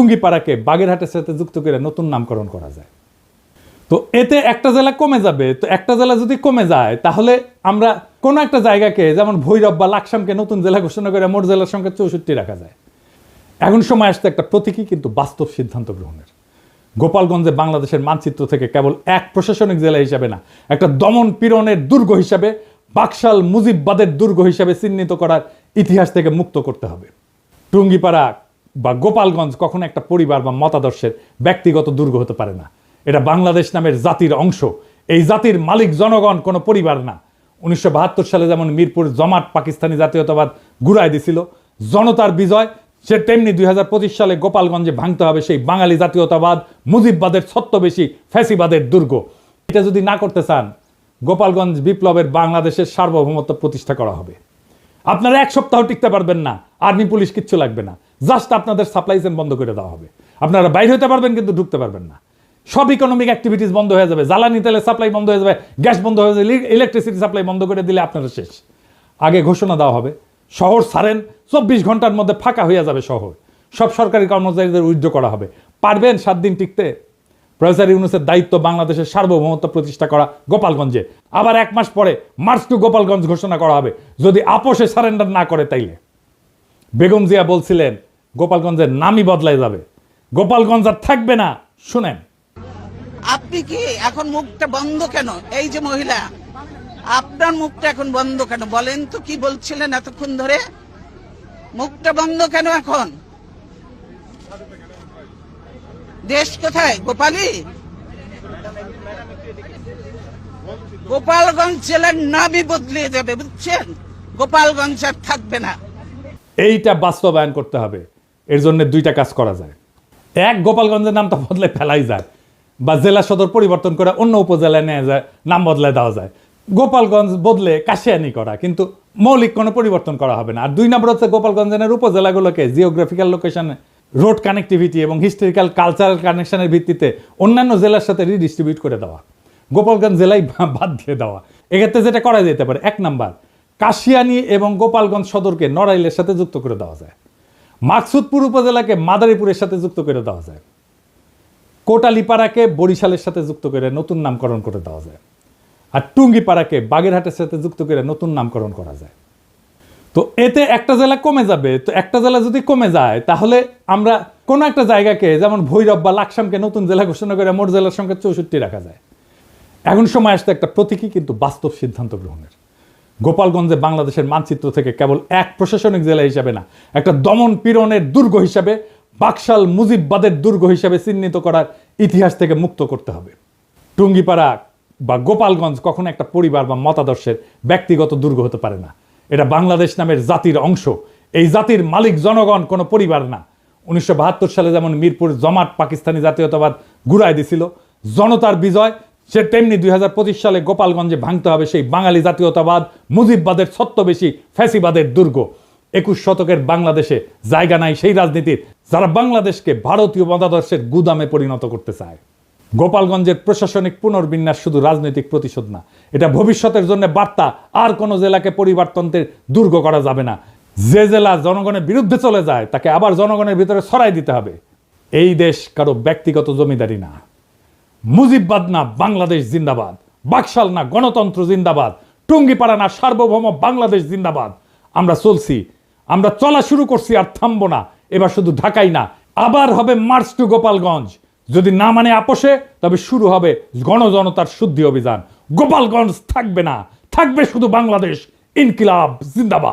টুঙ্গিপাড়াকে বাগেরহাটের সাথে যুক্ত করে নতুন নামকরণ করা যায়। তো এতে একটা জেলা কমে যাবে। তো একটা জেলা যদি কমে যায় তাহলে আমরা কোনো একটা জায়গাকে, যেমন ভৈরব বা লাকসামকে নতুন জেলা ঘোষণা করে মোট জেলার সংখ্যা 64 রাখা যায়। এখন সময় আসছে একটা প্রতীকী কিন্তু বাস্তব সিদ্ধান্ত গ্রহণের। গোপালগঞ্জে বাংলাদেশের মানচিত্র থেকে কেবল এক প্রশাসনিক জেলা হিসাবে না, একটা দমন পীড়নের দুর্গ হিসাবে, বাকশাল মুজিববাদের দুর্গ হিসাবে চিহ্নিত করার ইতিহাস থেকে মুক্ত করতে হবে। টুঙ্গিপাড়া বা গোপালগঞ্জ কখনো একটা পরিবার বা মতাদর্শের ব্যক্তিগত দুর্গ হতে পারে না। এটা বাংলাদেশ নামের জাতির অংশ। এই জাতির মালিক জনগণ, কোনো পরিবার না। 1972 সালে যেমন মিরপুর জমাট পাকিস্তানি জাতীয়তাবাদ ঘুরায় দিছিল, জনতার বিজয়, সে তেমনি 2025 সালে গোপালগঞ্জে ভাঙতে হবে সেই বাঙালি জাতীয়তাবাদ, মুজিববাদের ছত্রবেশী ফ্যাসিবাদের দুর্গ। এটা যদি না করতে চান, গোপালগঞ্জ বিপ্লবের বাংলাদেশের সার্বভৌমত্ব প্রতিষ্ঠা করা হবে। আপনারা এক সপ্তাহ টিকতে পারবেন না, আর্মি পুলিশ কিচ্ছু লাগবে না, জাস্ট আপনাদের সাপ্লাই চেইন বন্ধ করে দেওয়া হবে। আপনারা বাইরে হতে পারবেন কিন্তু ঢুকতে পারবেন না। সব ইকোনমিক অ্যাক্টিভিটিস বন্ধ হয়ে যাবে, জ্বালানি তেলের সাপ্লাই বন্ধ হয়ে যাবে, গ্যাস বন্ধ হয়ে যাবে, ইলেকট্রিসিটি সাপ্লাই বন্ধ করে দিলে আপনারা শেষ। আগে ঘোষণা দেওয়া হবে, শহর ছাড়েন, 24 ঘন্টার মধ্যে ফাঁকা হয়ে যাবে শহর। সব সরকারি কর্মচারীদের উইথড্র করা হবে। পারবেন 7 দিন টিকতে? প্রফেসর ইউনূসের দায়িত্ব বাংলাদেশের সার্বভৌমত্ব প্রতিষ্ঠা করা গোপালগঞ্জে। আবার 1 মাস পরে মার্চ টু গোপালগঞ্জ ঘোষণা করা হবে, যদি আপোষে সারেন্ডার না করে তাইলে। বেগম জিয়া বলছিলেন গোপালগঞ্জের নামই বদলায় যাবে, গোপালগঞ্জ আর থাকবে না। শুনেন, আপনি কি এখন মুখটা বন্ধ কেন? এই যে মহিলা, আপনার মুখটা এখন বন্ধ কেন বলেন তো? কি বলছিলেন এতক্ষণ ধরে? মুখটা বন্ধ কেন এখন? দেশ কোথায়? গোপালী? গোপালগঞ্জ জেলার নামই বদলে যাবে, বুঝছেন? গোপালগঞ্জ আর থাকবে না। এইটা বাস্তবায়ন করতে হবে। এর জন্য 2টা কাজ করা যায়। এক, গোপালগঞ্জের নামটা বদলে ফেলাই যায়, বা জেলা সদর পরিবর্তন করে অন্য উপজেলায় নেওয়া যায়, নাম বদলায় দেওয়া যায়। গোপালগঞ্জ বদলে কাশিয়ানি করা, কিন্তু মৌলিক কোনো পরিবর্তন করা হবে না। আর 2 নম্বর হচ্ছে গোপালগঞ্জের উপজেলাগুলোকে জিওগ্রাফিক্যাল লোকেশনে, রোড কানেক্টিভিটি এবং হিস্টোরিক্যাল কালচারাল কানেকশনের ভিত্তিতে অন্যান্য জেলার সাথে রিডিস্ট্রিবিউট করে দেওয়া, গোপালগঞ্জ জেলায় বাদ দিয়ে দেওয়া। এক্ষেত্রে যেটা করা যেতে পারে, 1 নাম্বার, কাশিয়ানি এবং গোপালগঞ্জ সদরকে নড়াইলের সাথে যুক্ত করে দেওয়া যায়। মাকসুদপুর উপজেলাকে মাদারীপুরের সাথে যুক্ত করে দেওয়া যায়। কোটালীপাড়াকে বরিশালের সাথে যুক্ত করে নতুন নামকরণ করে দেওয়া যায়। আর টুঙ্গিপাড়াকে বাগেরহাটের সাথে যুক্ত করে নতুন নামকরণ করা যায়। তো এতে একটা জেলা কমে যাবে। তো একটা জেলা যদি কমে যায় তাহলে আমরা কোনো একটা জায়গাকে, যেমন ভৈরব বা লাকসামকে নতুন জেলা ঘোষণা করে মোট জেলার সংখ্যা 64 রাখা যায়। এখন সময় আসছে একটা প্রতীকী কিন্তু বাস্তব সিদ্ধান্ত গ্রহণের। গোপালগঞ্জে বাংলাদেশের মানচিত্র থেকে কেবল এক প্রশাসনিক জেলা হিসাবে না, একটা দমন পীড়নের দুর্গ হিসাবে, বাকশাল মুজিববাদের দুর্গ হিসাবে চিহ্নিত করার ইতিহাস থেকে মুক্ত করতে হবে। টুঙ্গিপাড়া বা গোপালগঞ্জ কখনো একটা পরিবার বা মতাদর্শের ব্যক্তিগত দুর্গ হতে পারে না। এটা বাংলাদেশ নামের জাতির অংশ। এই জাতির মালিক জনগণ, কোনো পরিবার না। 1972 সালে যেমন মিরপুর জমাট পাকিস্তানি জাতীয়তাবাদ ঘুরায় দিছিল, জনতার বিজয়, সে তেমনি 2025 সালে গোপালগঞ্জে ভাঙতে হবে সেই বাঙালি জাতীয়তাবাদ, মুজিববাদের ছত্রবেশী ফ্যাসিবাদের দুর্গ। 21 শতকের বাংলাদেশে জায়গা নাই সেই রাজনীতির যারা বাংলাদেশকে ভারতীয় মতাদর্শের গুদামে পরিণত করতে চায়। গোপালগঞ্জের প্রশাসনিক পুনর্বিন্যাস শুধু রাজনৈতিক প্রতিশোধ না, এটা ভবিষ্যতের জন্য বার্তা। আর কোনো জেলাকে পরিবর্তনের দুর্গ করা যাবে না। যে জেলা জনগণের বিরুদ্ধে চলে যায় তাকে আবার জনগণের ভিতরে ছড়াই দিতে হবে। এই দেশ কারো ব্যক্তিগত জমিদারি না। মুজিববাদ না বাংলাদেশ জিন্দাবাদ, বাকশাল না গণতন্ত্র জিন্দাবাদ, টুঙ্গিপাড়া না সার্বভৌম বাংলাদেশ জিন্দাবাদ। আমরা চলছি, আমরা চলা শুরু করছি, আর থামবো না। এবার শুধু ঢাকাই না, আবার হবে মার্চ টু গোপালগঞ্জ। যদি না মানে আপোষে, তবে শুরু হবে গণজনতার শুদ্ধি অভিযান। গোপালগঞ্জ থাকবে না, থাকবে শুধু বাংলাদেশ। ইনকিলাব জিন্দাবাদ।